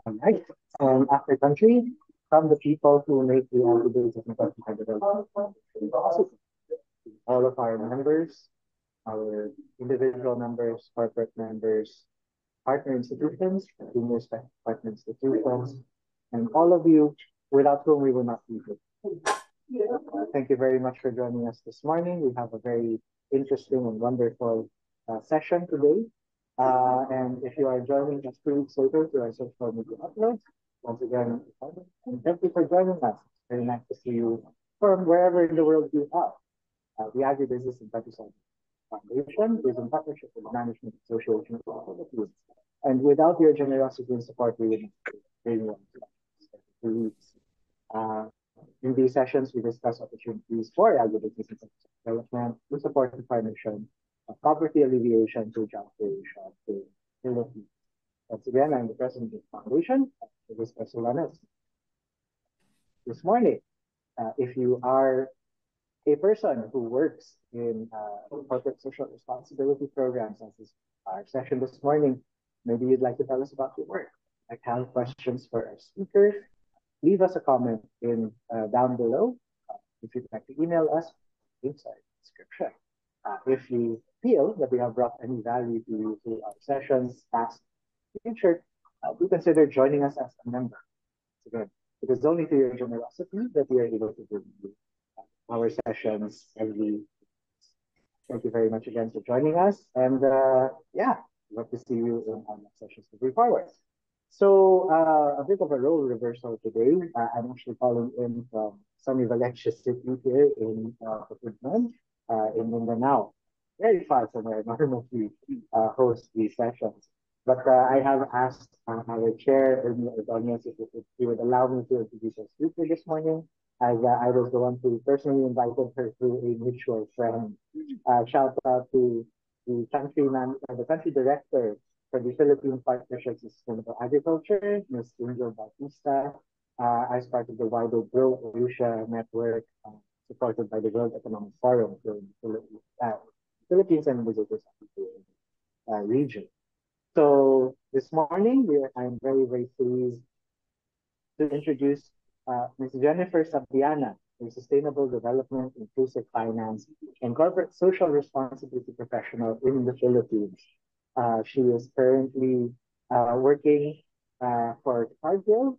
Right. After country, from the people who make the everyday technical development possible. All of our members, our individual members, corporate members, partner institutions, senior partner institutions, and all of you without whom we will not be here. Thank you very much for joining us this morning. We have a very interesting and wonderful session today. And if you are joining us 2 weeks later to our social media uploads, once again, and thank you for joining us. It's very nice to see you from wherever in the world you are. The Agribusiness and Countryside Foundation is in partnership with the Management Association of the Philippines. And without your generosity and support, we would not be very well. 2 weeks. In these sessions, we discuss opportunities for agribusiness and development, we support the partnership of poverty alleviation to job creation to Philippines. Once again, I'm the president of the foundation, Luis Casolanes. This morning, if you are a person who works in corporate social responsibility programs, as is our session this morning, maybe you'd like to tell us about your work. I have questions for our speakers. Leave us a comment in down below. If you'd like to email us, links are in the description. If you feel that we have brought any value to you through our sessions, past, future, do consider joining us as a member. Again, it is only through your generosity that we are able to bring you our sessions every. Thank you very much again for joining us, and yeah, love to see you in our next sessions moving forward. So a bit of a role reversal today. I'm actually calling in from sunny Valencia City here in Pagudman, in Mindanao, very far from where I normally host these sessions. But I have asked our chair, Ernie Ordonez, if he would allow me to introduce our speaker this morning, as I was the one who personally invited her through a mutual friend. Shout out to the country director for the Philippine Partnerships in Sustainable Agriculture, Ms. Angel Bautista, as part of the wider Grow Asia network, supported by the World Economic Forum for the Philippines and visitors region. So this morning, I'm very, very pleased to introduce Ms. Jennifer Sabiana, a Sustainable Development, Inclusive Finance, and Corporate Social Responsibility Professional in the Philippines. She is currently working for Cargill's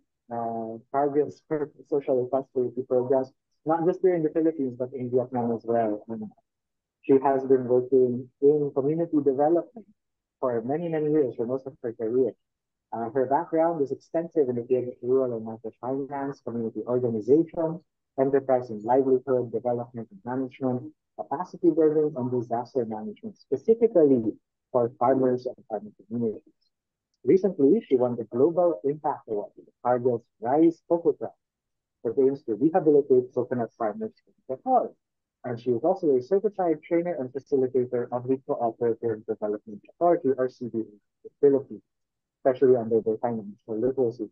social responsibility programs, not just here in the Philippines, but in Vietnam as well. And she has been working in community development for many, many years, for most of her career. Her background is extensive in the field of rural and microfinance, community organization, enterprise and livelihood, development and management, capacity building, and disaster management, specifically for farmers and farming communities. Recently, she won the Global Impact Award with Cargill's Rise Cocoa Prize, that aims to rehabilitate coconut farmers in Nepal. And she is also a certified trainer and facilitator of the Cooperative Development Authority, or CDA, in the Philippines, especially under the financial literacy.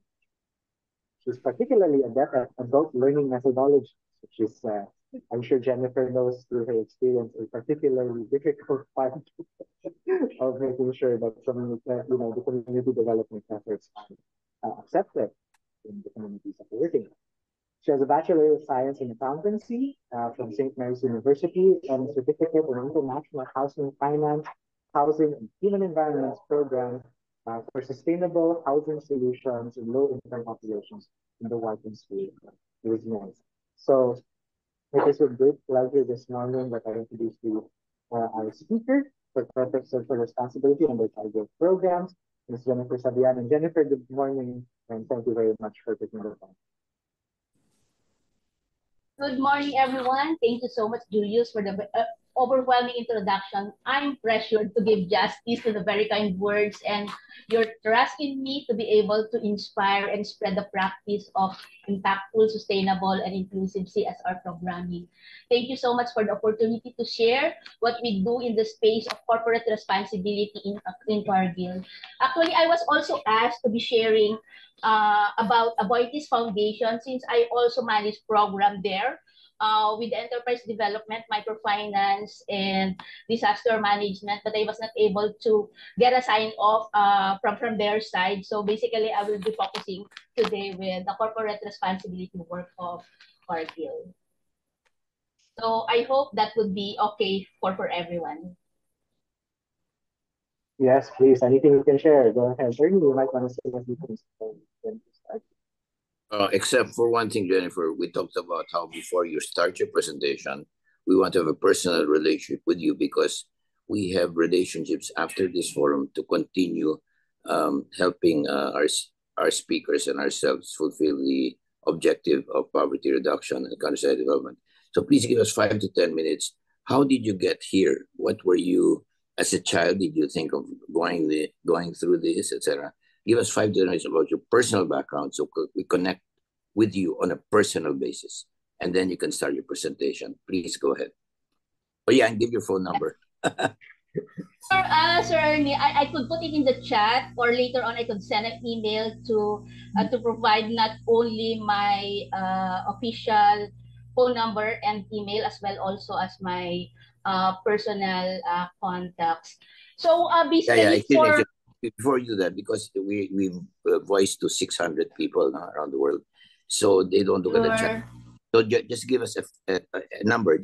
She's particularly adept at adult learning methodology, which is, I'm sure Jennifer knows through her experience, a particularly difficult part of making sure that the community development efforts are accepted in the communities that we're working in. She has a Bachelor of Science in Accountancy from St. Mary's University and a certificate in International Housing Finance, Housing and Human Environments program for sustainable housing solutions in low-income populations in the Wharton School. It was nice. So it is with great pleasure this morning that I introduce you our speaker for corporate social responsibility and their target programs, Ms. Jennifer Sabian. And Jennifer, good morning, and thank you very much for taking the time. Good morning, everyone. Thank you so much, Julius, for the overwhelming introduction. I'm pressured to give justice to the very kind words and your trust in me to be able to inspire and spread the practice of impactful, sustainable, and inclusive CSR programming. Thank you so much for the opportunity to share what we do in the space of corporate responsibility in Cargill. Actually, I was also asked to be sharing about Aboitiz Foundation, since I also manage program there with enterprise development, microfinance, and disaster management, but I was not able to get a sign off from their side. So basically, I will be focusing today with the corporate responsibility work of Cargill. So I hope that would be okay for everyone. Yes, please. Anything you can share, go ahead. Or you might want to say a few things when you start. Except for one thing, Jennifer, we talked about how before you start your presentation, we want to have a personal relationship with you because we have relationships after this forum to continue helping our speakers and ourselves fulfill the objective of poverty reduction and countryside development. So please give us 5 to 10 minutes. How did you get here? What were you, as a child, did you think of going through this, etc.? Give us 5 to 10 minutes about your personal background so we connect with you on a personal basis. And then you can start your presentation. Please go ahead. Oh yeah, and give your phone number. Sir Ernie, I could put it in the chat, or later on I could send an email to provide not only my official phone number and email, as well also as my personal contacts. So basically before you do that, because we've voiced to 600 people now around the world, so they don't look at the chat. So just give us a number,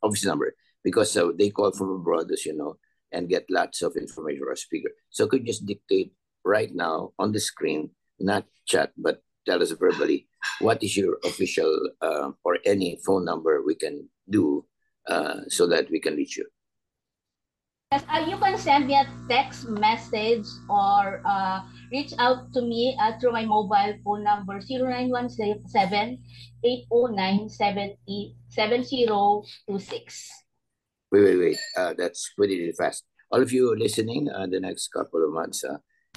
office number, because they call from abroad, as you know, and get lots of information from our speaker. So could you just dictate right now on the screen, not chat, but tell us verbally, what is your official or any phone number we can do so that we can reach you? Yes, you can send me a text message or reach out to me through my mobile phone number 0917-809-7026. Wait. That's pretty fast. All of you listening the next couple of months,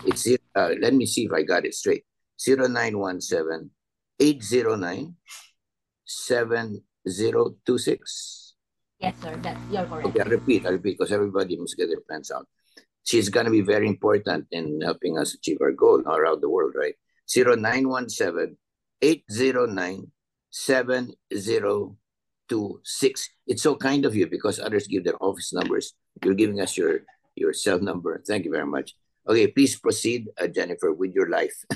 it's let me see if I got it straight. 0917-809-7026. Yes, sir. You're correct. Okay, I'll repeat because everybody must get their pens out. She's going to be very important in helping us achieve our goal around the world, right? 0917-809-7026. It's so kind of you because others give their office numbers. You're giving us your cell number. Thank you very much. Okay, please proceed, Jennifer, with your life.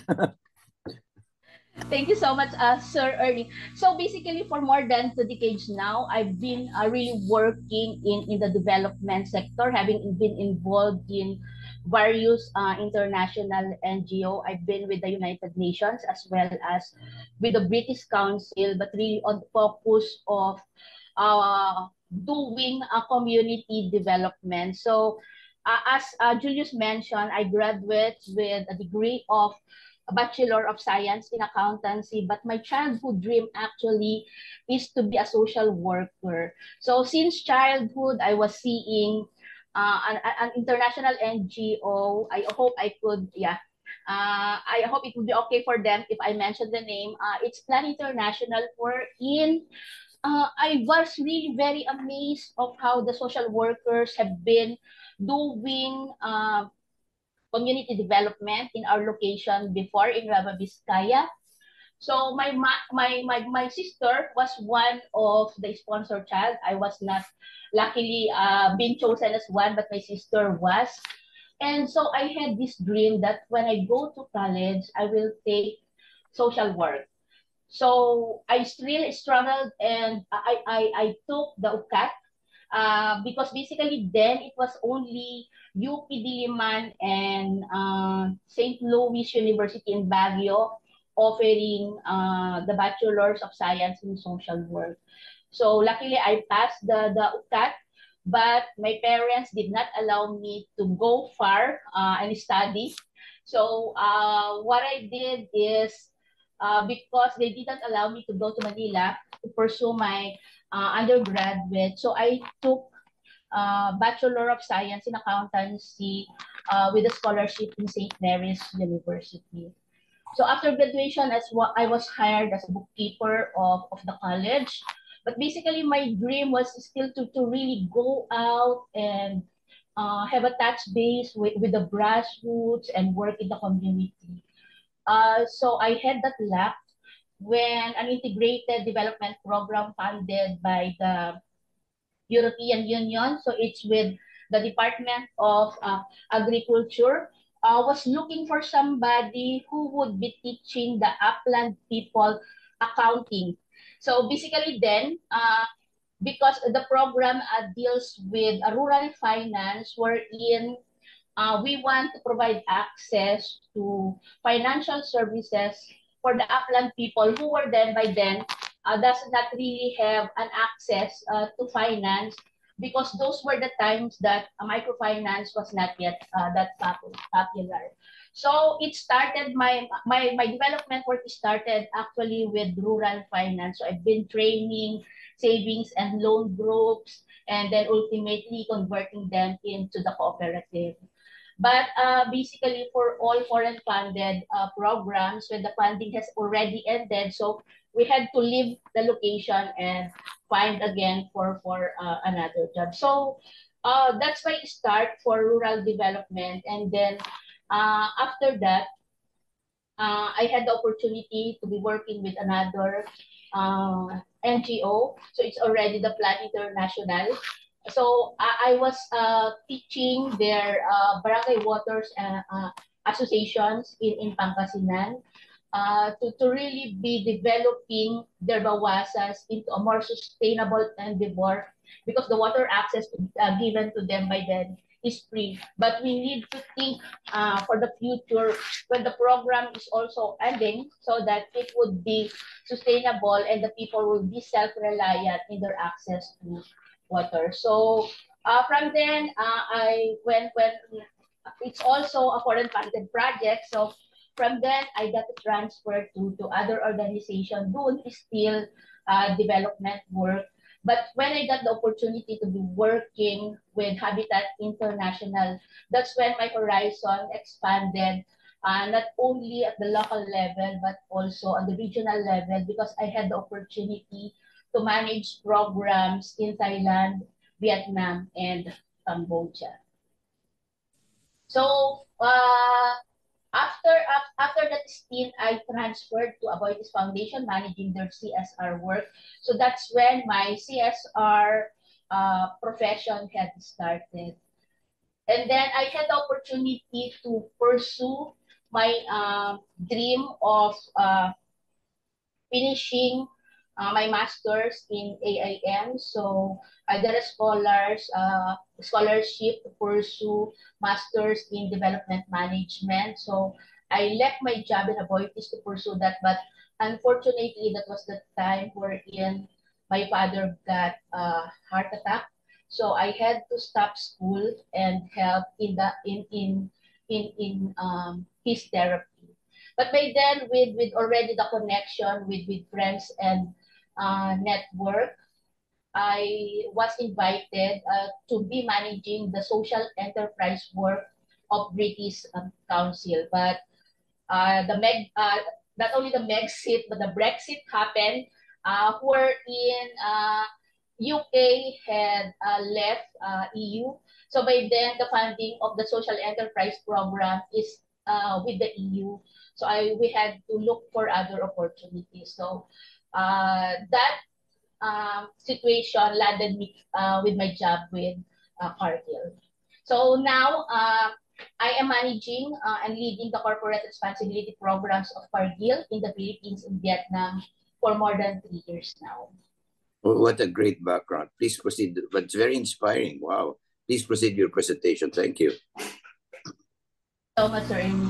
Thank you so much, Sir Ernie. So basically, for more than 2 decades now, I've been really working in the development sector, having been involved in various international NGO. I've been with the United Nations as well as with the British Council, but really on the focus of doing community development. So as Julius mentioned, I graduate with a degree of a Bachelor of Science in Accountancy, but my childhood dream actually is to be a social worker. So since childhood, I was seeing an international NGO. I hope I could, I hope it would be okay for them if I mention the name. It's Plan International, wherein I was really very amazed of how the social workers have been doing community development in our location before in Nueva Vizcaya. So my sister was one of the sponsor child. I was not luckily being chosen as one, but my sister was. And so I had this dream that when I go to college, I will take social work. So I really struggled and I took the UCAT because basically then it was only UP Diliman and St. Louis University in Baguio offering the Bachelors of Science in Social Work. So luckily I passed the UCAT, but my parents did not allow me to go far and study. So what I did is because they didn't allow me to go to Manila to pursue my undergraduate. So I took Bachelor of Science in Accountancy with a scholarship in St. Mary's University. So after graduation, I was hired as a bookkeeper of the college. But basically, my dream was still to really go out and have a touch base with the grassroots and work in the community. So I had that luck when an integrated development program funded by the European Union, so it's with the Department of Agriculture, was looking for somebody who would be teaching the upland people accounting. So basically then, because the program deals with rural finance, wherein we want to provide access to financial services for the upland people who were then by then does not really have an access to finance, because those were the times that microfinance was not yet that popular. So it started, my development work started actually with rural finance. So I've been training savings and loan groups, and then ultimately converting them into the cooperative. But basically, for all foreign funded programs, when the funding has already ended, so we had to leave the location and find again for another job. So that's my start for rural development. And then after that, I had the opportunity to be working with another NGO. So it's already the Plan International. So I was teaching their barangay waters associations in Pangasinan to really be developing their bawasas into a more sustainable endeavor, because the water access given to them by then is free. But we need to think for the future when the program is also ending, so that it would be sustainable and the people will be self-reliant in their access to water. So from then, when it's also a foreign funded project, so from then I got transferred to other organizations doing still development work. But when I got the opportunity to be working with Habitat International, that's when my horizon expanded, not only at the local level, but also on the regional level, because I had the opportunity to manage programs in Thailand, Vietnam, and Cambodia. So after that stint, I transferred to Aboitiz Foundation, managing their CSR work. So that's when my CSR profession had started. And then I had the opportunity to pursue my dream of finishing my master's in AIM. So I got a scholarship to pursue master's in development management. So I left my job in Aboitiz to pursue that, but unfortunately, that was the time wherein my father got a heart attack. So I had to stop school and help in his therapy. But by then, with already the connection with friends and network, I was invited to be managing the social enterprise work of British Council. But not only the Megxit, but the Brexit happened, wherein UK had left EU. So by then, the funding of the social enterprise program is with the EU. So we had to look for other opportunities. So that situation landed me with my job with Cargill. So now I am managing and leading the corporate responsibility programs of Cargill in the Philippines and Vietnam for more than 3 years now. Well, what a great background. Please proceed. But it's very inspiring. Wow. Please proceed your presentation. Thank you. So much, Sir Amy.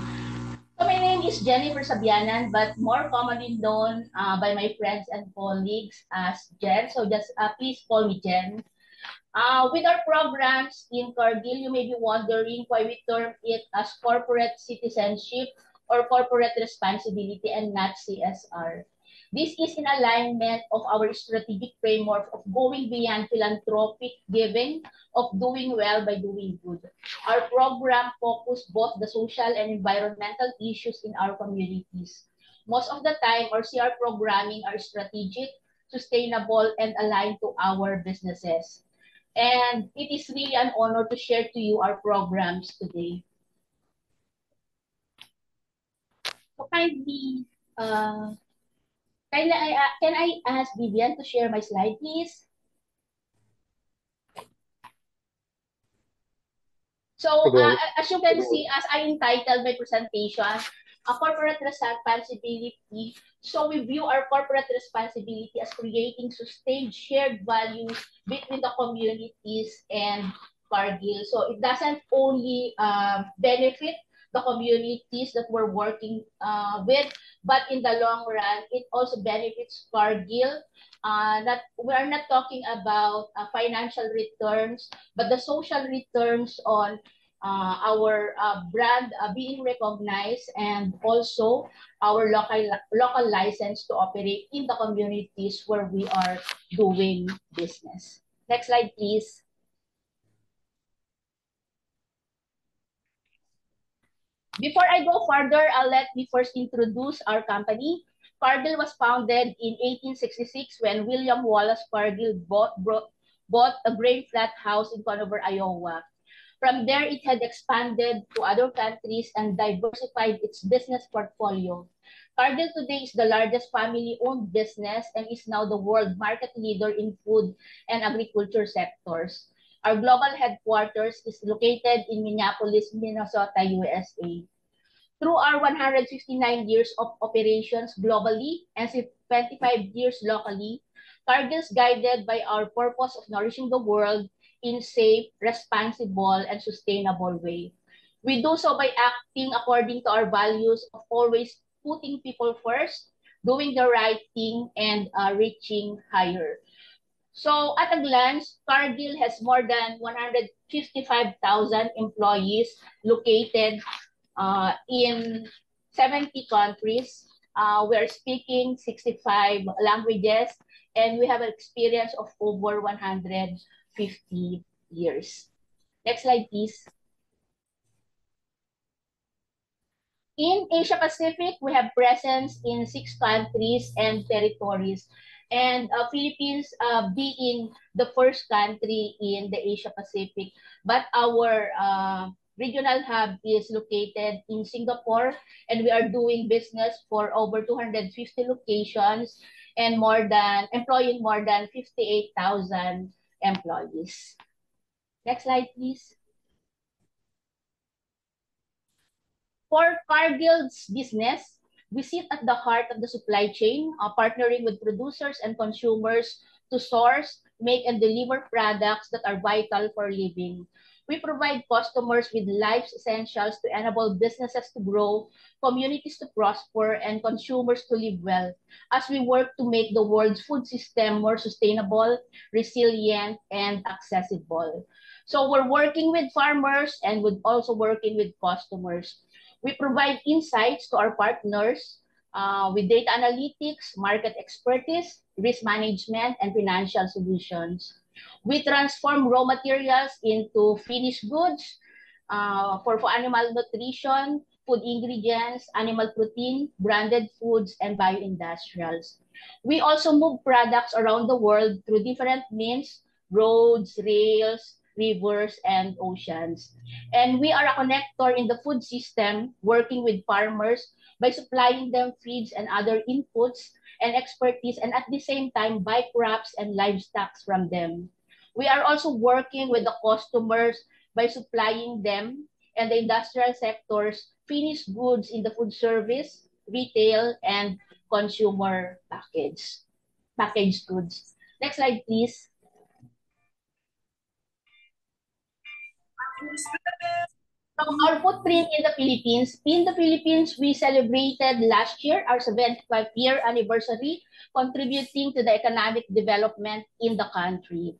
So my name is Jennifer Sabianan, but more commonly known by my friends and colleagues as Jen. So just please call me Jen. With our programs in Cargill, you may be wondering why we term it as corporate citizenship or corporate responsibility and not CSR. This is in alignment of our strategic framework of going beyond philanthropic giving, of doing well by doing good. Our program focuses both the social and environmental issues in our communities. Most of the time, our CR programming are strategic, sustainable, and aligned to our businesses. And it is really an honor to share to you our programs today. So kindly Can I ask Vivian to share my slide, please? So, as you can see, as I entitled my presentation, a corporate responsibility. So we view our corporate responsibility as creating sustained shared value between the communities and Cargill. So it doesn't only benefit the communities that we're working with, but in the long run, it also benefits Cargill. We are not talking about financial returns, but the social returns on our brand being recognized, and also our local license to operate in the communities where we are doing business. Next slide, please. Before I go further, let me first introduce our company. Cargill was founded in 1866 when William Wallace Cargill bought a grain flat house in Conover, Iowa. From there, it had expanded to other countries and diversified its business portfolio. Cargill today is the largest family-owned business and is now the world market leader in food and agriculture sectors. Our global headquarters is located in Minneapolis, Minnesota, USA. Through our 159 years of operations globally and 25 years locally, Cargill is guided by our purpose of nourishing the world in safe, responsible, and sustainable way. We do so by acting according to our values of always putting people first, doing the right thing, and reaching higher. So at a glance, Cargill has more than 155,000 employees located in 70 countries. We're speaking 65 languages, and we have an experience of over 150 years. Next slide, please. In Asia Pacific, we have presence in 6 countries and territories. And Philippines being the first country in the Asia Pacific. But our regional hub is located in Singapore, and we are doing business for over 250 locations and employing more than 58,000 employees. Next slide, please. For Cargill's business, we sit at the heart of the supply chain, partnering with producers and consumers to source, make, and deliver products that are vital for living. We provide customers with life's essentials to enable businesses to grow, communities to prosper, and consumers to live well, as we work to make the world's food system more sustainable, resilient, and accessible. So we're working with farmers and we're also working with customers. We provide insights to our partners with data analytics, market expertise, risk management, and financial solutions. We transform raw materials into finished goods for animal nutrition, food ingredients, animal protein, branded foods, and bioindustrials. We also move products around the world through different means, roads, rails, rivers, and oceans. And we are a connector in the food system, working with farmers by supplying them feeds and other inputs and expertise, and at the same time buy crops and livestock from them. We are also working with the customers by supplying them and the industrial sectors finished goods in the food service, retail, and consumer packaged goods. Next slide, please. From our footprint in the Philippines, we celebrated last year our 75th-year anniversary, contributing to the economic development in the country.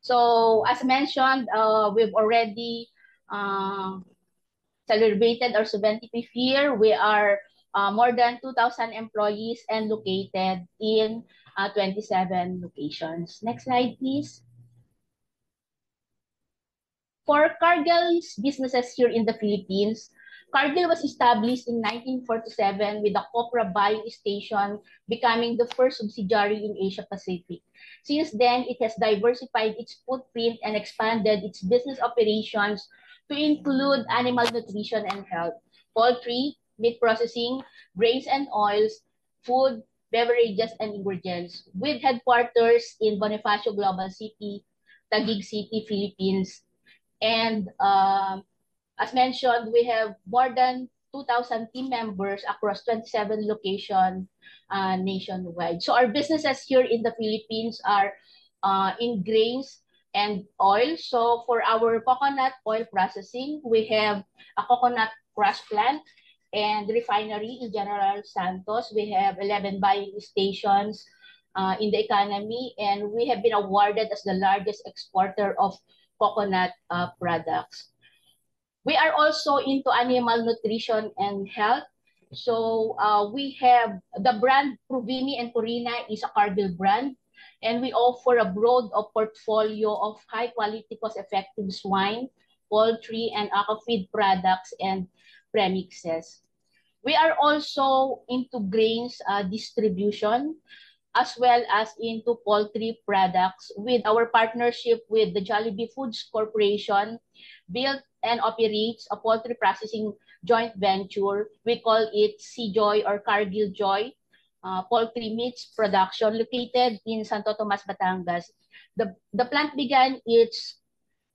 So, as mentioned, we've already celebrated our 75th year. We are more than 2,000 employees and located in 27 locations. Next slide, please. For Cargill's businesses here in the Philippines, Cargill was established in 1947 with the Copra buying station becoming the first subsidiary in Asia Pacific. Since then, it has diversified its footprint and expanded its business operations to include animal nutrition and health, poultry, meat processing, grains and oils, food, beverages, and ingredients, with headquarters in Bonifacio Global City, Taguig City, Philippines. And as mentioned, we have more than 2,000 team members across 27 locations nationwide. So our businesses here in the Philippines are in grains and oil. So for our coconut oil processing, we have a coconut crush plant and refinery in General Santos. We have 11 buying stations in the economy, and we have been awarded as the largest exporter of coconut products. We are also into animal nutrition and health. So we have the brand Provimi and Purina is a Cargill brand, and we offer a broad of portfolio of high quality, cost-effective swine, poultry, and aquafeed products and premixes. We are also into grains distribution, as well as into poultry products with our partnership with the Jollibee Foods Corporation, built and operates a poultry processing joint venture. We call it Joy or Cargill Joy Poultry Meats Production, located in Santo Tomas, Batangas. The plant began its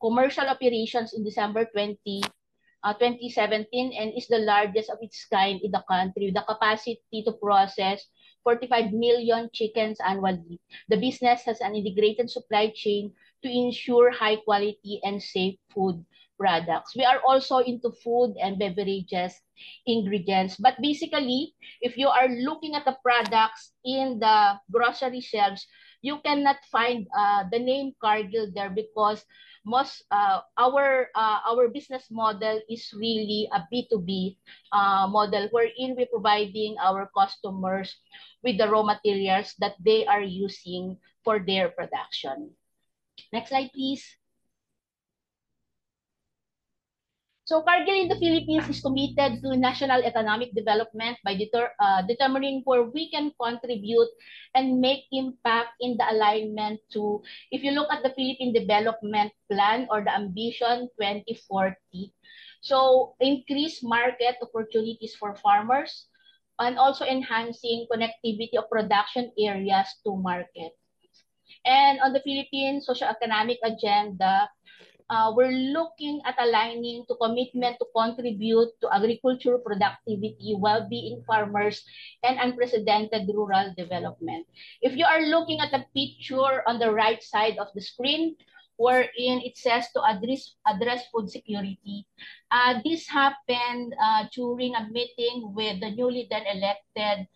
commercial operations in December 2017 and is the largest of its kind in the country, with the capacity to process 45 million chickens annually. The business has an integrated supply chain to ensure high quality and safe food products. We are also into food and beverages ingredients. But basically, if you are looking at the products in the grocery shelves, you cannot find the name Cargill there, because most our business model is really a B2B model, wherein we're providing our customers with the raw materials that they are using for their production. Next slide, please. So Cargill in the Philippines is committed to national economic development by determining where we can contribute and make impact in the alignment to, if you look at the Philippine Development Plan or the Ambition 2040, so increase market opportunities for farmers and also enhancing connectivity of production areas to market. And on the Philippine socio-economic agenda, we're looking at aligning to commitment to contribute to agricultural productivity, well-being farmers, and unprecedented rural development. If you are looking at the picture on the right side of the screen, wherein it says to address food security, this happened during a meeting with the newly then elected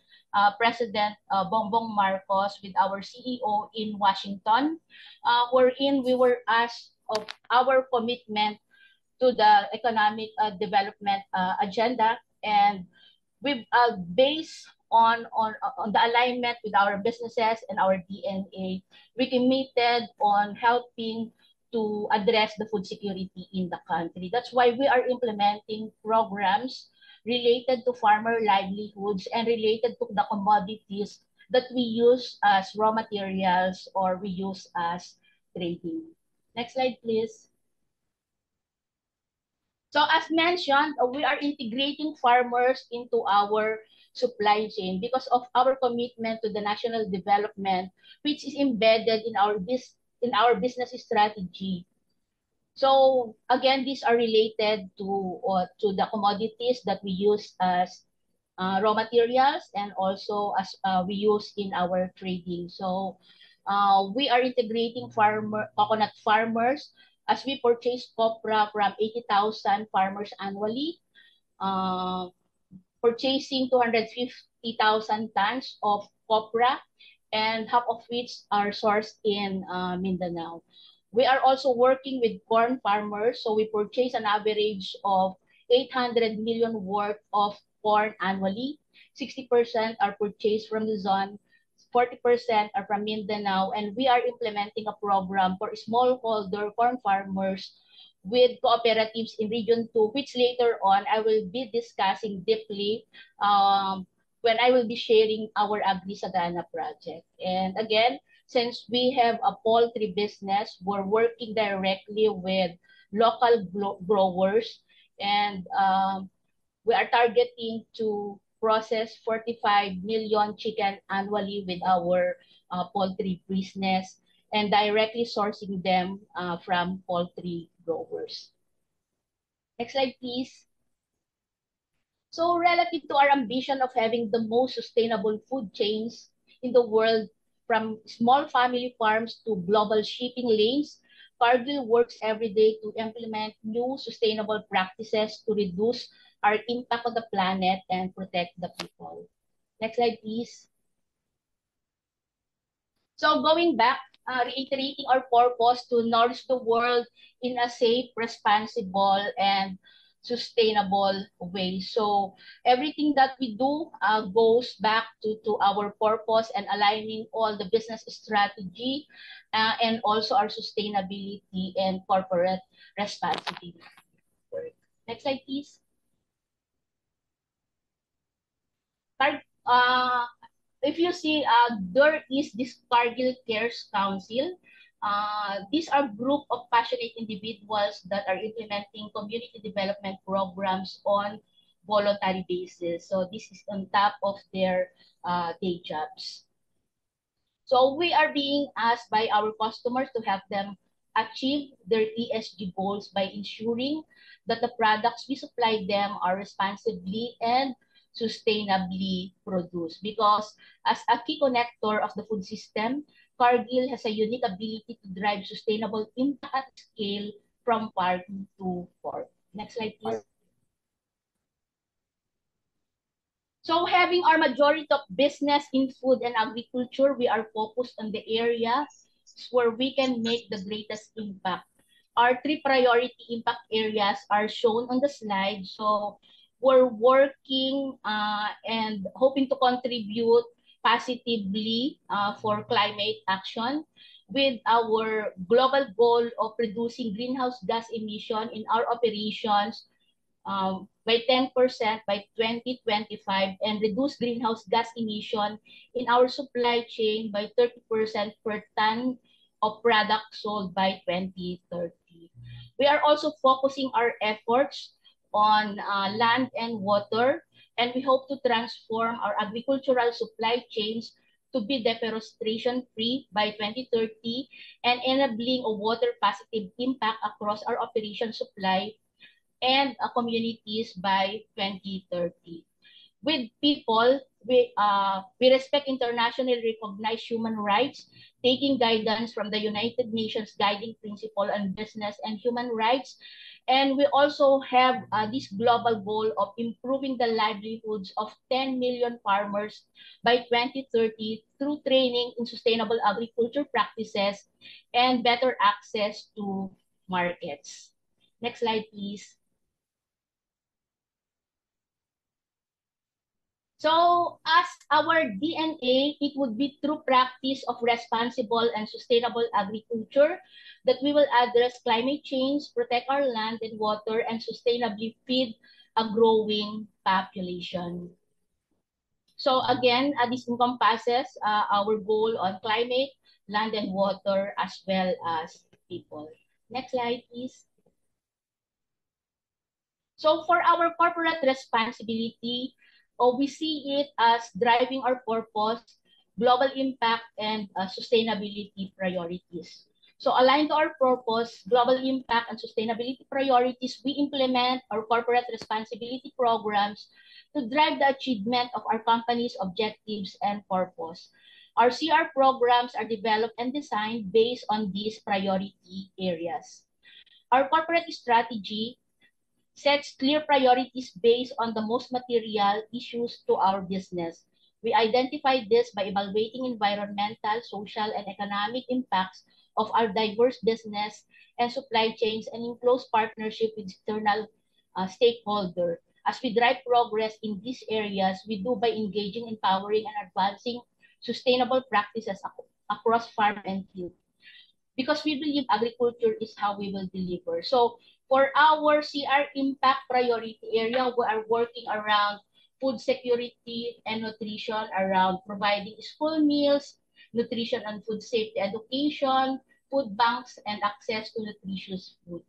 President Bongbong Marcos with our CEO in Washington, wherein we were asked of our commitment to the economic development agenda, and we've based on the alignment with our businesses and our DNA, we committed on helping to address the food security in the country. That's why we are implementing programs related to farmer livelihoods and related to the commodities that we use as raw materials or we use as trading. Next slide, please. So as mentioned, we are integrating farmers into our supply chain because of our commitment to the national development, which is embedded in our business strategy. So again, these are related to the commodities that we use as raw materials and also as we use in our trading. So we are integrating coconut farmers as we purchase copra from 80,000 farmers annually, purchasing 250,000 tons of copra, and half of which are sourced in Mindanao. We are also working with corn farmers, so we purchase an average of 800 million worth of corn annually. 60% are purchased from Luzon, 40% are from Mindanao, and we are implementing a program for smallholder corn farmers with cooperatives in Region 2, which later on I will be discussing deeply when I will be sharing our Agri-Sagana project. And again, since we have a poultry business, we're working directly with local growers, and we are targeting to process 45 million chicken annually with our poultry business and directly sourcing them from poultry growers. Next slide, please. So relative to our ambition of having the most sustainable food chains in the world, from small family farms to global shipping lanes, Cargill works every day to implement new sustainable practices to reduce our impact on the planet and protect the people. Next slide, please. So going back, reiterating our purpose to nourish the world in a safe, responsible, and sustainable way. So everything that we do goes back to our purpose and aligning all the business strategy and also our sustainability and corporate responsibility. Next slide, please. If you see, there is this Cargill Cares Council. These are group of passionate individuals that are implementing community development programs on voluntary basis. So this is on top of their day jobs. So we are being asked by our customers to help them achieve their ESG goals by ensuring that the products we supply them are responsibly and sustainably produced. Because as a key connector of the food system, Cargill has a unique ability to drive sustainable impact at scale from farm to fork. Next slide, please. So having our majority of business in food and agriculture, we are focused on the areas where we can make the greatest impact. Our 3 priority impact areas are shown on the slide. So we're working and hoping to contribute positively for climate action with our global goal of reducing greenhouse gas emission in our operations by 10% by 2025 and reduce greenhouse gas emission in our supply chain by 30% per ton of product sold by 2030. We are also focusing our efforts on land and water, and we hope to transform our agricultural supply chains to be deforestation-free by 2030 and enabling a water-positive impact across our operation supply and communities by 2030. With people, we respect internationally recognized human rights, taking guidance from the United Nations Guiding Principle on Business and Human Rights. And we also have this global goal of improving the livelihoods of 10 million farmers by 2030 through training in sustainable agriculture practices and better access to markets. Next slide, please. So as our DNA, it would be through practice of responsible and sustainable agriculture that we will address climate change, protect our land and water, and sustainably feed a growing population. So again, this encompasses our goal on climate, land and water, as well as people. Next slide, please. So for our corporate responsibility, we see it as driving our purpose, global impact, and sustainability priorities. So aligned to our purpose, global impact, and sustainability priorities, we implement our corporate responsibility programs to drive the achievement of our company's objectives and purpose. Our CR programs are developed and designed based on these priority areas. Our corporate strategy sets clear priorities based on the most material issues to our business. We identify this by evaluating environmental, social, and economic impacts of our diverse business and supply chains and in close partnership with external stakeholders. As we drive progress in these areas, we do by engaging, empowering, and advancing sustainable practices across farm and field. Because we believe agriculture is how we will deliver. So for our CR impact priority area, we are working around food security and nutrition, around providing school meals, nutrition and food safety education, food banks, and access to nutritious food.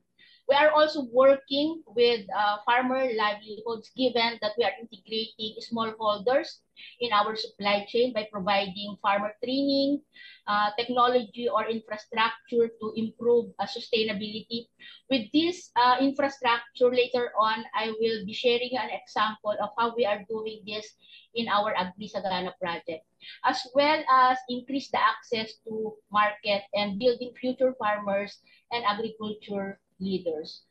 We are also working with farmer livelihoods, given that we are integrating smallholders in our supply chain by providing farmer training, technology or infrastructure to improve sustainability. With this infrastructure, later on, I will be sharing an example of how we are doing this in our Agri-Sagana project, as well as increase the access to market and building future farmers and agriculture leaders.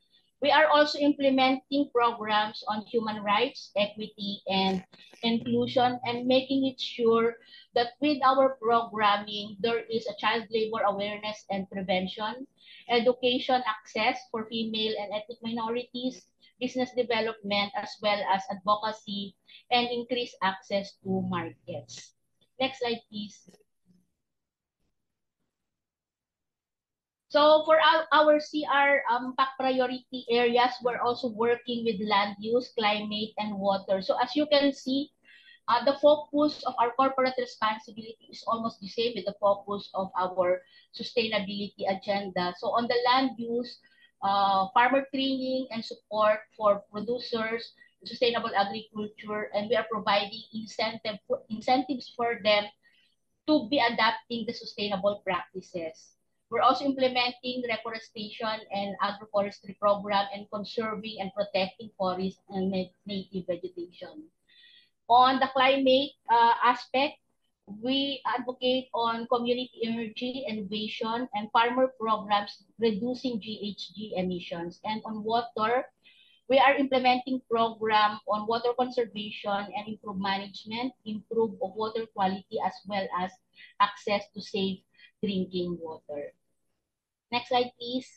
We are also implementing programs on human rights, equity, and inclusion, and making it sure that with our programming, there is a child labor awareness and prevention, education access for female and ethnic minorities, business development, as well as advocacy, and increased access to markets. Next slide, please. So for our CR PAC priority areas, we're also working with land use, climate, and water. So as you can see, the focus of our corporate responsibility is almost the same with the focus of our sustainability agenda. So on the land use, farmer training and support for producers, sustainable agriculture, and we are providing incentives for them to be adapting the sustainable practices. We're also implementing reforestation and agroforestry program and conserving and protecting forests and native vegetation. On the climate aspect, we advocate on community energy innovation and farmer programs reducing GHG emissions. And on water, we are implementing program on water conservation and improved management, improve of water quality, as well as access to safe drinking water. Next slide, please.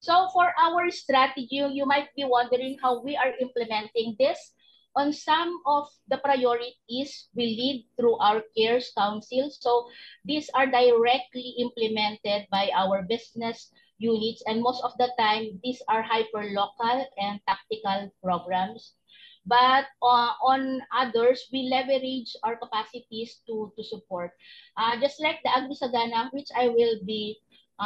So for our strategy, you might be wondering how we are implementing this. On some of the priorities, we lead through our CARES Council. So these are directly implemented by our business units, and most of the time, these are hyper-local and tactical programs. But on others, we leverage our capacities to support. Just like the Agri-Sagana, which I will be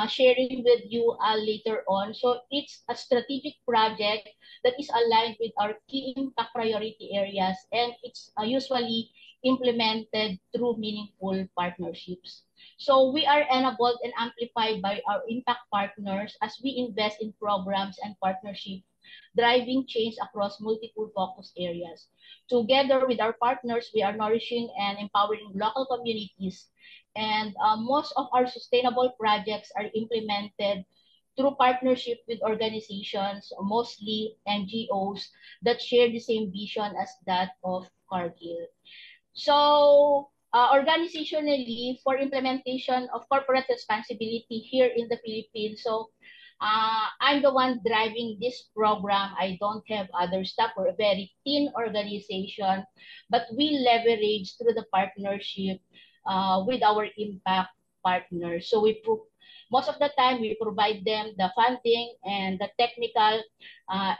sharing with you later on. So it's a strategic project that is aligned with our key impact priority areas, and it's usually implemented through meaningful partnerships. So we are enabled and amplified by our impact partners as we invest in programs and partnerships driving change across multiple focus areas. Together with our partners, we are nourishing and empowering local communities, and most of our sustainable projects are implemented through partnership with organizations, mostly NGOs, that share the same vision as that of Cargill. So organizationally, for implementation of corporate responsibility here in the Philippines, so I'm the one driving this program. I don't have other staff. We're a very thin organization, but we leverage through the partnership with our impact partners. So most of the time we provide them the funding and the technical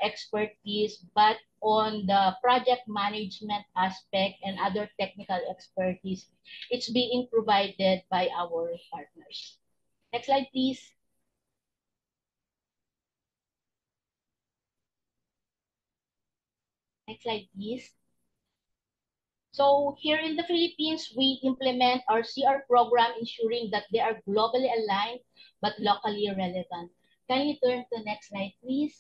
expertise, but on the project management aspect and other technical expertise, it's being provided by our partners. Next slide, please. Next slide, please. So here in the Philippines, we implement our CR program, ensuring that they are globally aligned but locally relevant. Can you turn to the next slide, please?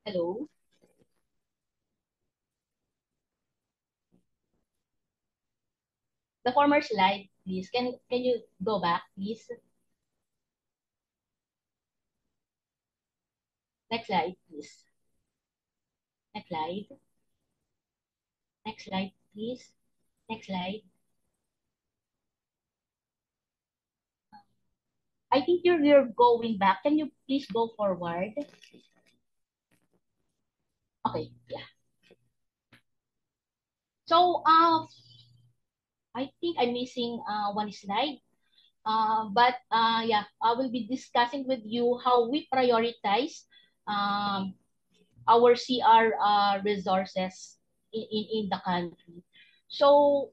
Hello? The former slide, please. Can you go back, please? Next slide, please. Next slide. Next slide, please. Next slide. I think you're going back. Can you please go forward? Okay, yeah. So I think I'm missing one slide. Yeah, I will be discussing with you how we prioritize our CR resources in the country. So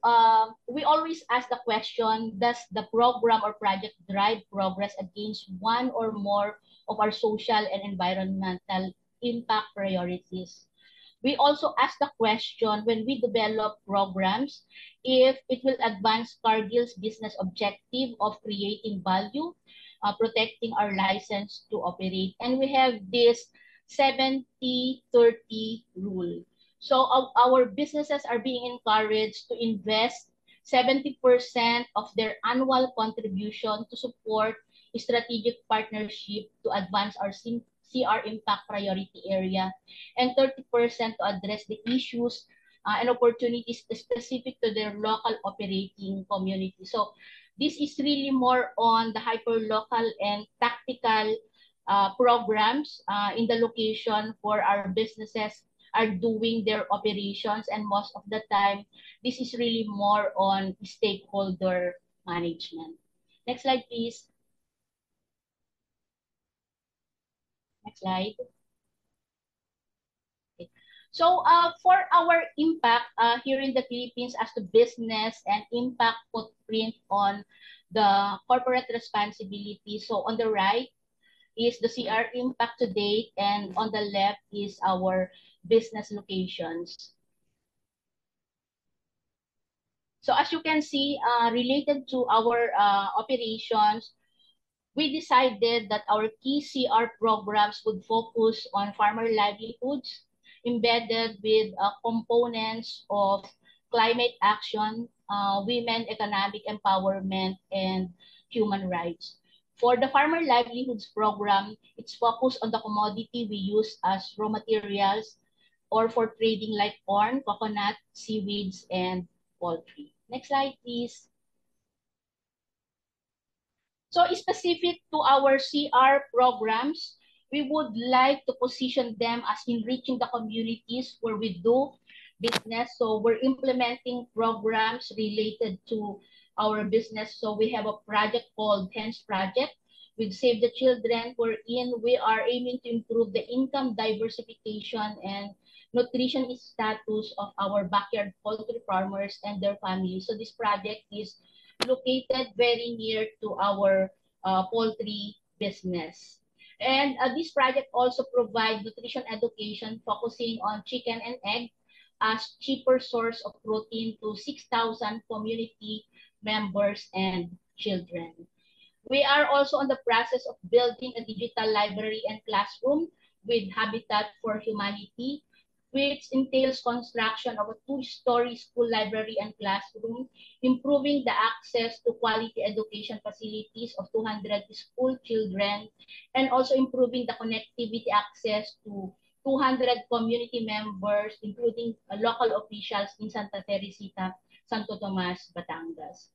we always ask the question, does the program or project drive progress against one or more of our social and environmental impact priorities? We also ask the question when we develop programs if it will advance Cargill's business objective of creating value, protecting our license to operate. And we have this 70-30 rule. So our businesses are being encouraged to invest 70% of their annual contribution to support strategic partnership to advance our CR impact priority area, and 30% to address the issues and opportunities specific to their local operating community. So this is really more on the hyper-local and tactical programs in the location for our businesses are doing their operations, and most of the time, this is really more on stakeholder management. Next slide, please. Next slide. Okay. So for our impact here in the Philippines as the business and impact footprint on the corporate responsibility. So on the right is the CR impact to date, and on the left is our business locations. So as you can see, related to our operations, we decided that our key CR programs would focus on farmer livelihoods, embedded with components of climate action, women economic empowerment, and human rights. For the farmer livelihoods program, it's focused on the commodity we use as raw materials or for trading like corn, coconut, seaweeds, and poultry. Next slide, please. So specific to our CR programs, we would like to position them as enriching the communities where we do business. So we're implementing programs related to our business. So we have a project called Hens Project with Save the Children, wherein we are aiming to improve the income diversification and nutrition status of our backyard poultry farmers and their families. So this project is located very near to our poultry business. And this project also provides nutrition education focusing on chicken and egg as cheaper source of protein to 6,000 community members and children. We are also on the process of building a digital library and classroom with Habitat for Humanity, which entails construction of a two-story school library and classroom, improving the access to quality education facilities of 200 school children, and also improving the connectivity access to 200 community members, including local officials in Santa Teresita, Santo Tomas, Batangas.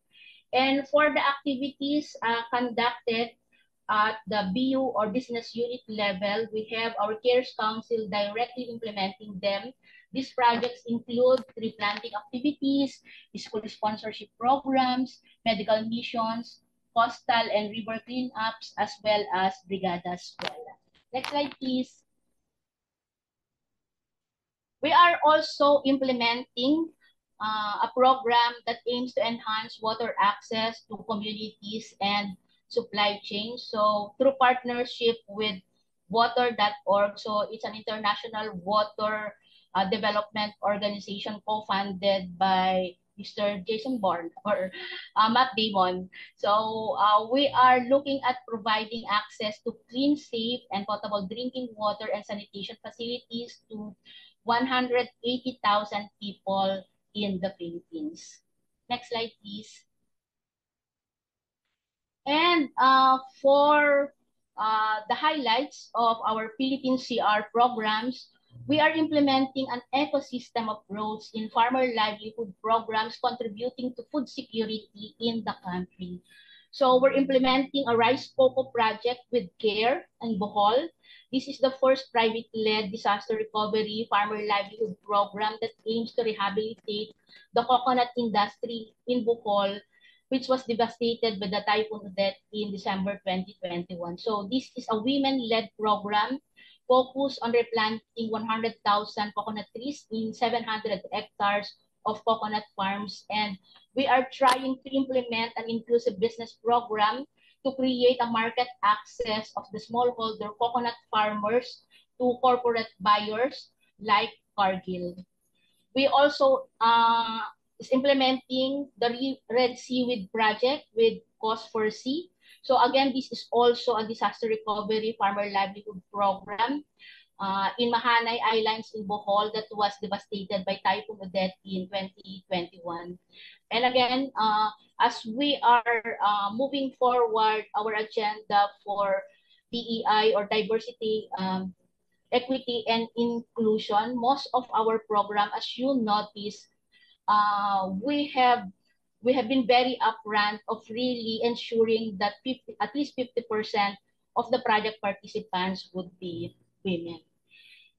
And for the activities conducted at the BU or business unit level, we have our CARES Council directly implementing them. These projects include tree planting activities, school sponsorship programs, medical missions, coastal and river cleanups, as well as Brigada Escuela. Next slide, please. We are also implementing a program that aims to enhance water access to communities and supply chains. So through partnership with water.org, so it's an international water development organization co-funded by Mr. Jason Bourne or Matt Damon. So we are looking at providing access to clean, safe, and potable drinking water and sanitation facilities to 180,000 people in the Philippines. Next slide, please. And for the highlights of our Philippine CR programs, we are implementing an ecosystem approach in farmer livelihood programs contributing to food security in the country. So we're implementing a rice cocoa project with CARE and Bohol. This is the first private-led disaster recovery farmer livelihood program that aims to rehabilitate the coconut industry in Bohol, which was devastated by the Typhoon Odette in December 2021. So this is a women-led program focused on replanting 100,000 coconut trees in 700 hectares of coconut farms, and we are trying to implement an inclusive business program to create a market access of the smallholder coconut farmers to corporate buyers like Cargill. We also is implementing the Red Seaweed project with Cause4Sea. So again, this is also a disaster recovery farmer livelihood program in Mahanay Islands in Bohol that was devastated by Typhoon Odette in 2021. And again, as we are moving forward our agenda for DEI or diversity, equity, and inclusion, most of our program, as you notice, we have been very upfront of really ensuring that at least 50% of the project participants would be women.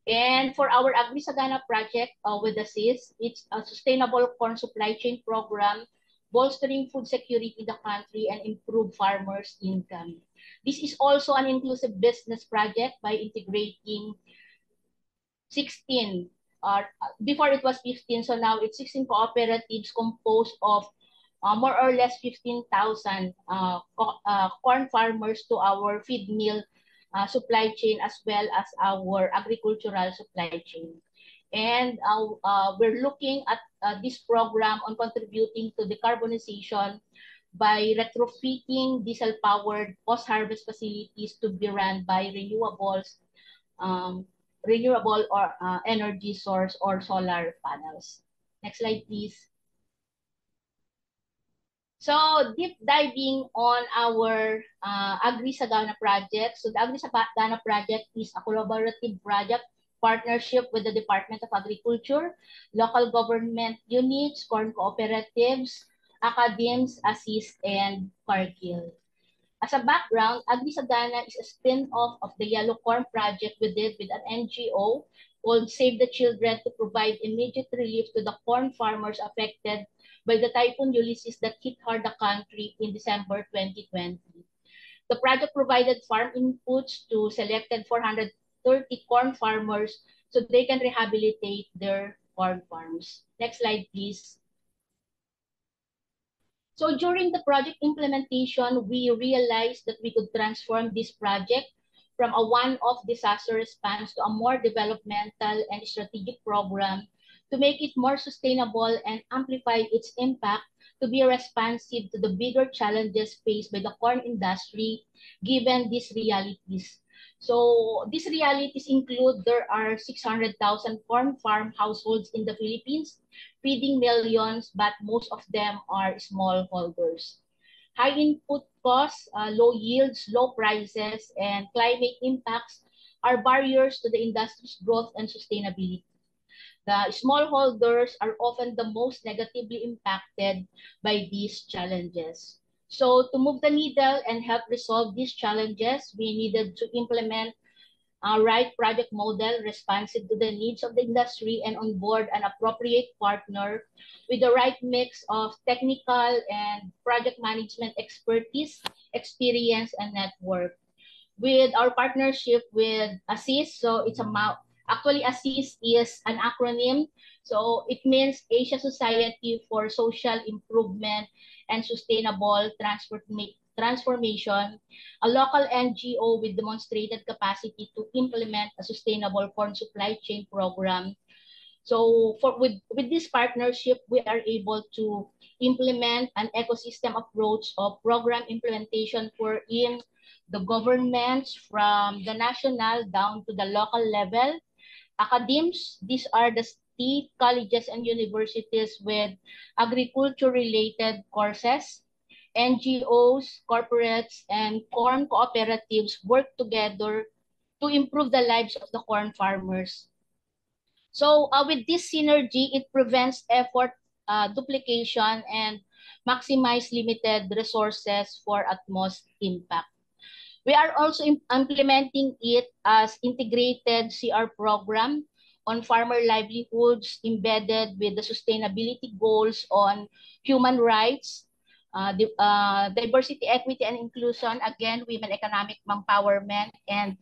And for our Agri-Sagana project with the CIS, it's a sustainable corn supply chain program, bolstering food security in the country and improve farmers' income. This is also an inclusive business project by integrating 16, before it was 15, so now it's 16 cooperatives composed of more or less 15,000 corn farmers to our feed mill supply chain as well as our agricultural supply chain. And we're looking at this program on contributing to decarbonization by retrofitting diesel-powered post-harvest facilities to be run by renewable or energy source or solar panels. Next slide, please. So deep diving on our Agri-Sagana project. So the Agri-Sagana project is a collaborative project partnership with the Department of Agriculture, local government units, corn cooperatives, academics, ASIS, and Cargill. As a background, Agri-Sagana is a spin-off of the Yellow Corn project we did with an NGO called Save the Children to provide immediate relief to the corn farmers affected by the Typhoon Ulysses that hit hard the country in December 2020. The project provided farm inputs to selected 430 corn farmers so they can rehabilitate their corn farms. Next slide, please. So during the project implementation, we realized that we could transform this project from a one-off disaster response to a more developmental and strategic program to make it more sustainable and amplify its impact to be responsive to the bigger challenges faced by the corn industry, given these realities. So these realities include there are 600,000 corn farm households in the Philippines, feeding millions, but most of them are smallholders. High input costs, low yields, low prices, and climate impacts are barriers to the industry's growth and sustainability. The smallholders are often the most negatively impacted by these challenges. So to move the needle and help resolve these challenges, we needed to implement a right project model responsive to the needs of the industry and onboard an appropriate partner with the right mix of technical and project management expertise, experience, and network. With our partnership with ASIS, so it's actually ASIS is an acronym. So it means Asia Society for Social Improvement and Sustainable Transformation, a local NGO with demonstrated capacity to implement a sustainable corn supply chain program. So with this partnership, we are able to implement an ecosystem approach of program implementation wherein the governments from the national down to the local level, academics, these are the state colleges and universities with agriculture-related courses, NGOs, corporates, and corn cooperatives work together to improve the lives of the corn farmers. So with this synergy, it prevents effort duplication and maximize limited resources for utmost impact. We are also implementing it as integrated CR program on farmer livelihoods embedded with the sustainability goals on human rights, diversity, equity, and inclusion, again, women economic empowerment, and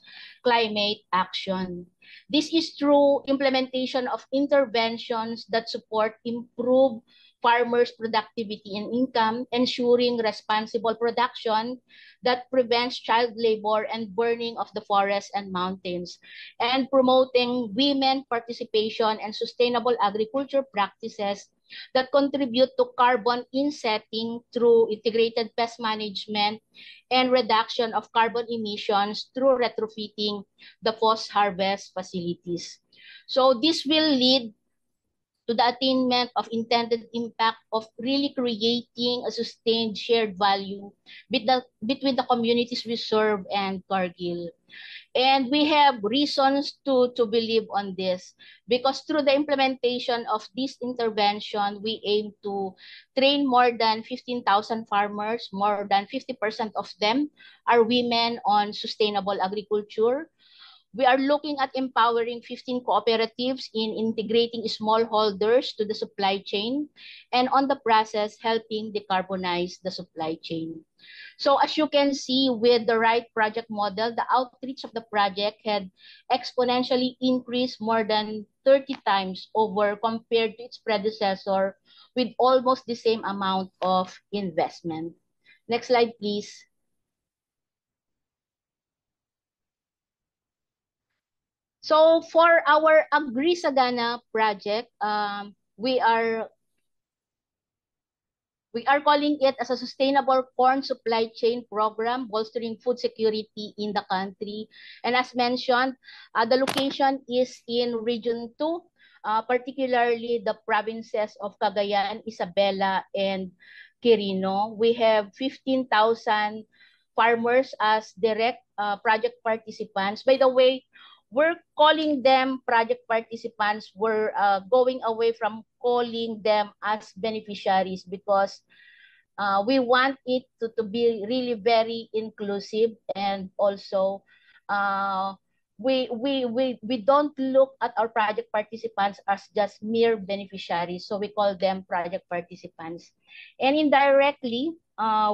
climate action. This is through implementation of interventions that support improved farmers' productivity and income, ensuring responsible production that prevents child labor and burning of the forests and mountains, and promoting women participation and sustainable agriculture practices that contribute to carbon insetting through integrated pest management and reduction of carbon emissions through retrofitting the post-harvest facilities. So this will lead to the attainment of intended impact of really creating a sustained shared value between the communities we serve and Cargill. And we have reasons to believe on this because through the implementation of this intervention, we aim to train more than 15,000 farmers. More than 50% of them are women on sustainable agriculture. We are looking at empowering 15 cooperatives in integrating smallholders to the supply chain and on the process helping decarbonize the supply chain. So as you can see with the right project model, the outreach of the project had exponentially increased more than 30 times over compared to its predecessor with almost the same amount of investment. Next slide, please. So for our AgriSagana project, we are calling it as a sustainable corn supply chain program, bolstering food security in the country. And as mentioned, the location is in Region 2, particularly the provinces of Cagayan, Isabela, and Quirino. We have 15,000 farmers as direct project participants. By the way, we're calling them project participants. We're going away from calling them as beneficiaries because we want it to be really very inclusive, and also we don't look at our project participants as just mere beneficiaries, so we call them project participants. And indirectly,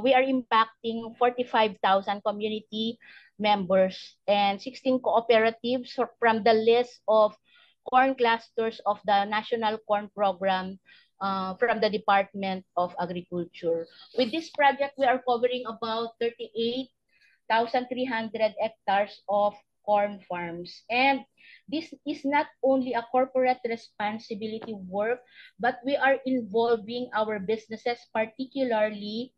we are impacting 45,000 community members and 16 cooperatives from the list of corn clusters of the National Corn Program from the Department of Agriculture. With this project, we are covering about 38,300 hectares of corn farms. And this is not only a corporate responsibility work, but we are involving our businesses, particularly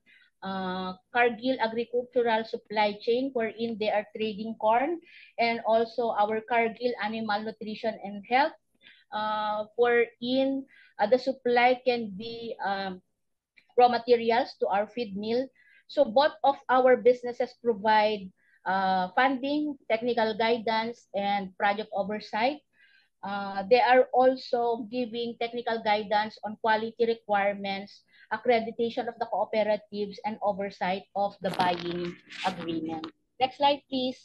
Cargill Agricultural Supply Chain, wherein they are trading corn, and also our Cargill Animal Nutrition and Health, wherein the supply can be raw materials to our feed mill. So both of our businesses provide funding, technical guidance, and project oversight. They are also giving technical guidance on quality requirements, accreditation of the cooperatives, and oversight of the buying agreement. Next slide, please.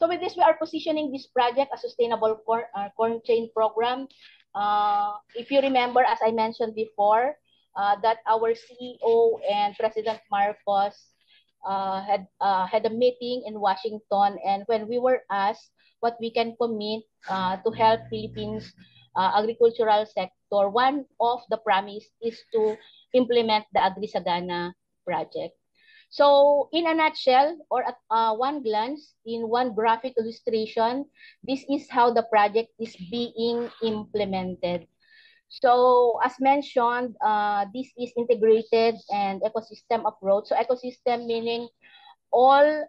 So with this, we are positioning this project as sustainable corn chain program. If you remember, as I mentioned before, that our CEO and President Marcos had a meeting in Washington, and when we were asked what we can commit to help Philippines agricultural sector, one of the promise is to implement the AgriSagana project. So in a nutshell, or at one glance, in one graphic illustration, this is how the project is being implemented. So as mentioned, this is integrated and ecosystem approach. So ecosystem meaning all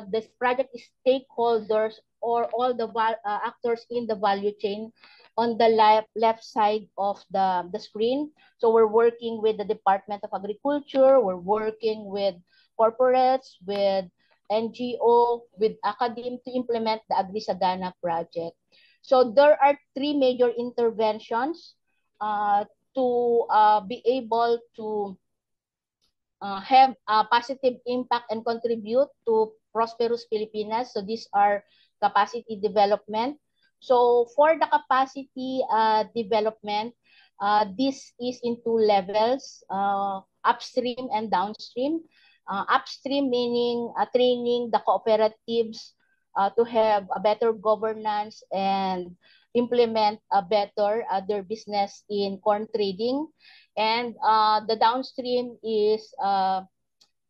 this project stakeholders or all the actors in the value chain on the left side of the screen. So we're working with the Department of Agriculture, we're working with corporates, with NGO, with academe to implement the AgriSagana project. So there are three major interventions to be able to have a positive impact and contribute to prosperous Filipinas. So these are capacity development, So for the capacity development, this is in two levels, upstream and downstream. Upstream meaning training the cooperatives to have a better governance and implement a better their business in corn trading. And the downstream is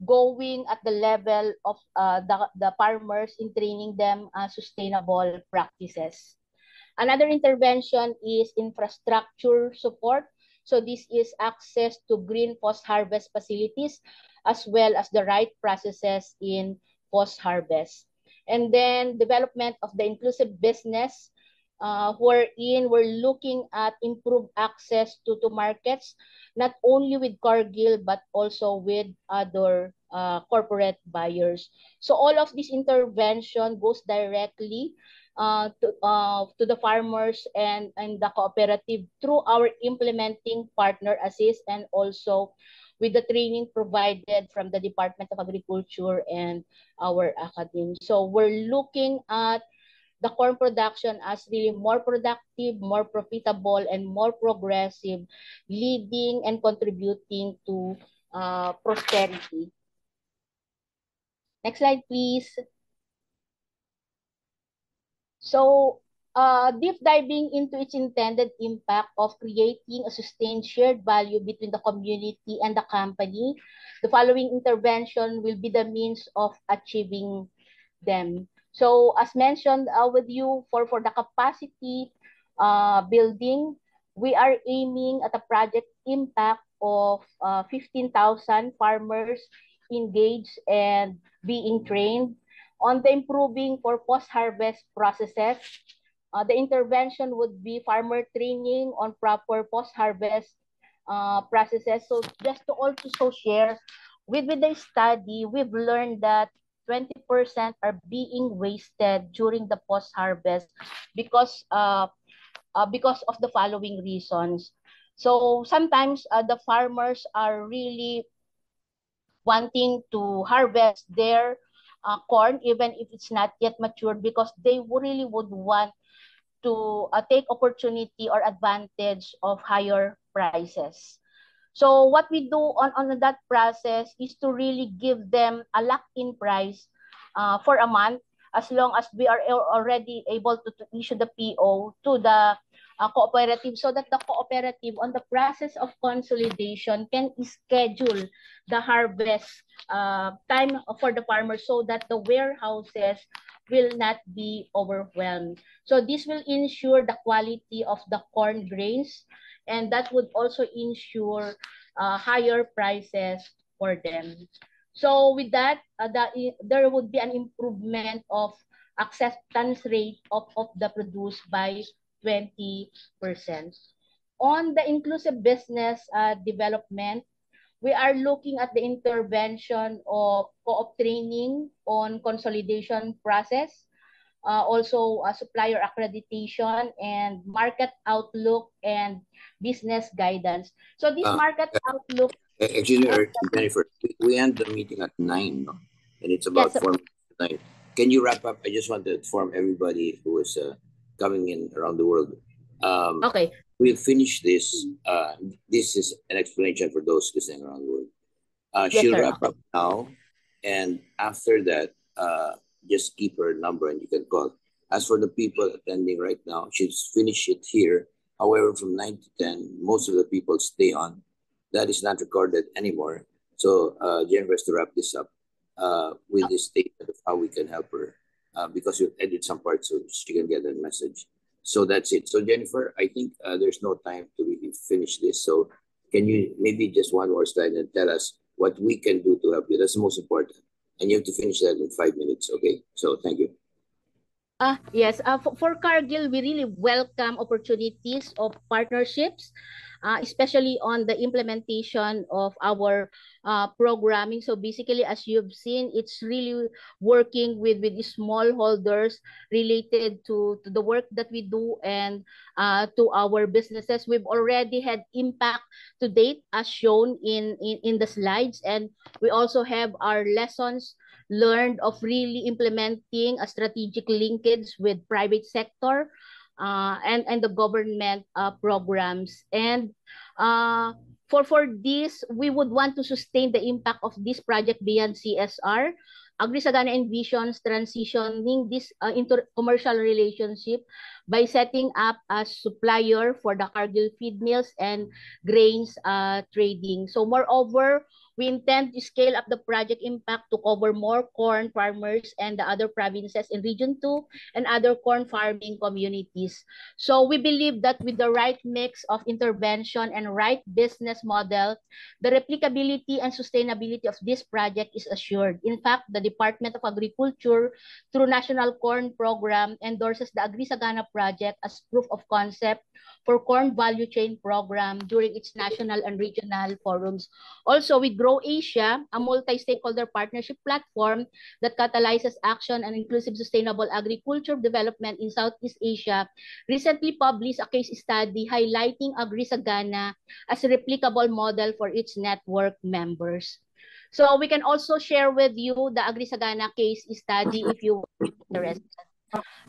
going at the level of the farmers in training them sustainable practices. Another intervention is infrastructure support. So this is access to green post-harvest facilities as well as the right processes in post-harvest. And then development of the inclusive business, wherein we're looking at improved access to markets, not only with Cargill, but also with other corporate buyers. So all of this intervention goes directly to the farmers and the cooperative through our implementing partner assist, and also with the training provided from the Department of Agriculture and our academy. So we're looking at the corn production as really more productive, more profitable, and more progressive, leading and contributing to prosperity. Next slide, please. So, deep diving into its intended impact of creating a sustained shared value between the community and the company, the following intervention will be the means of achieving them. So, as mentioned with you, for the capacity building, we are aiming at a project impact of 15,000 farmers engaged and being trained on the improving for post-harvest processes. The intervention would be farmer training on proper post-harvest processes. So just to also share, with the study, we've learned that 20% are being wasted during the post-harvest because of the following reasons. So sometimes the farmers are really wanting to harvest their corn even if it's not yet matured, because they really would want to take opportunity or advantage of higher prices. So what we do on that process is to really give them a lock-in price for a month, as long as we are already able to issue the PO to the cooperative, so that the cooperative on the process of consolidation can schedule the harvest time for the farmers, so that the warehouses will not be overwhelmed. So this will ensure the quality of the corn grains, and that would also ensure higher prices for them. So with that, there would be an improvement of acceptance rate of the produce by 20%. On the inclusive business development, we are looking at the intervention of co-op training on consolidation process, also supplier accreditation and market outlook and business guidance. So this market outlook... Excuse me, Jennifer, we end the meeting at 9, no? And it's about 4 minutes to 9. Can you wrap up? I just want to inform everybody who is coming in around the world. Okay. We'll finish this. This is an explanation for those listening around the world. She'll wrap up now. And after that, just keep her number and you can call. As for the people attending right now, she's finished it here. However, from 9 to 10, most of the people stay on. That is not recorded anymore. So Jennifer has to wrap this up with this statement of how we can help her, because we'll edit some parts so she can get the message. So that's it. So Jennifer, I think there's no time to really finish this. So can you maybe just one more slide and tell us what we can do to help you? That's the most important. And you have to finish that in 5 minutes, okay? So thank you. Yes, for Cargill, we really welcome opportunities of partnerships, especially on the implementation of our programming. So basically, as you've seen, it's really working with the smallholders related to the work that we do and to our businesses. We've already had impact to date as shown in the slides, and we also have our lessons learned of really implementing a strategic linkage with private sector, and the government programs. And for this, we would want to sustain the impact of this project beyond CSR. Agri-Sagana envisions transitioning this into commercial relationship by setting up a supplier for the Cargill feed mills and grains trading. So moreover, we intend to scale up the project impact to cover more corn farmers and the other provinces in Region 2 and other corn farming communities. So we believe that with the right mix of intervention and right business model, the replicability and sustainability of this project is assured. In fact, the Department of Agriculture, through National Corn Program, endorses the Agri-Sagana project as proof of concept for corn value chain program during its national and regional forums. Also, with Grow Asia, a multi-stakeholder partnership platform that catalyzes action and inclusive sustainable agriculture development in Southeast Asia, recently published a case study highlighting Agri-Sagana as a replicable model for its network members. So we can also share with you the Agri-Sagana case study if you are interested.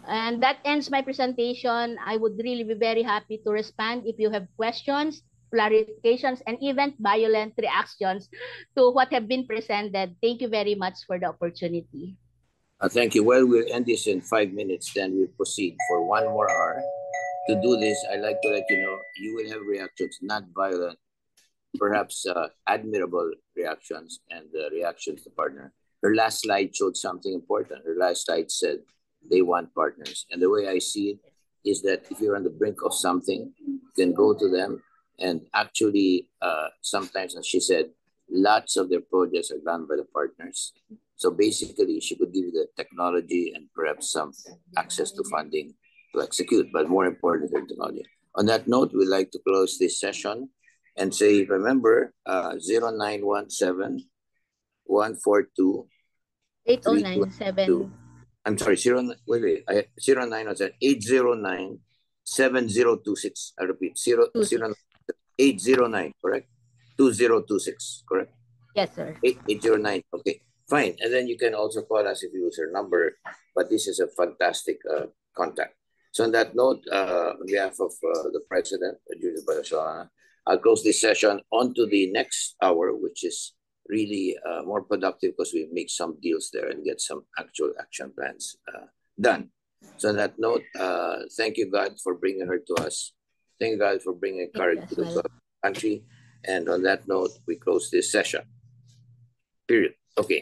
And that ends my presentation. I would really be very happy to respond if you have questions, clarifications, and even violent reactions to what have been presented. Thank you very much for the opportunity. Thank you. Well, we'll end this in 5 minutes, then we'll proceed for 1 more hour. To do this, I'd like to let you know, you will have reactions, not violent, perhaps admirable reactions, and reactions to partner. Her last slide showed something important. Her last slide said they want partners. And the way I see it is that if you're on the brink of something, you can go to them, and actually sometimes, as she said, lots of their projects are done by the partners. So basically, she could give you the technology and perhaps some access to funding to execute, but more importantly, technology. On that note, we'd like to close this session and say, remember, 0917 142 8097. I'm sorry, 0917 809 7026. I repeat, 809, correct? 2026, correct? Yes, sir. 809, okay, fine. And then you can also call us if you use our number, but this is a fantastic contact. So on that note, on behalf of the President, Judith Balasolana, I'll close this session on to the next hour, which is really more productive because we make some deals there and get some actual action plans done. So on that note, thank you, God, for bringing her to us. Thank God for bringing courage to the country. And on that note, we close this session. Period. Okay.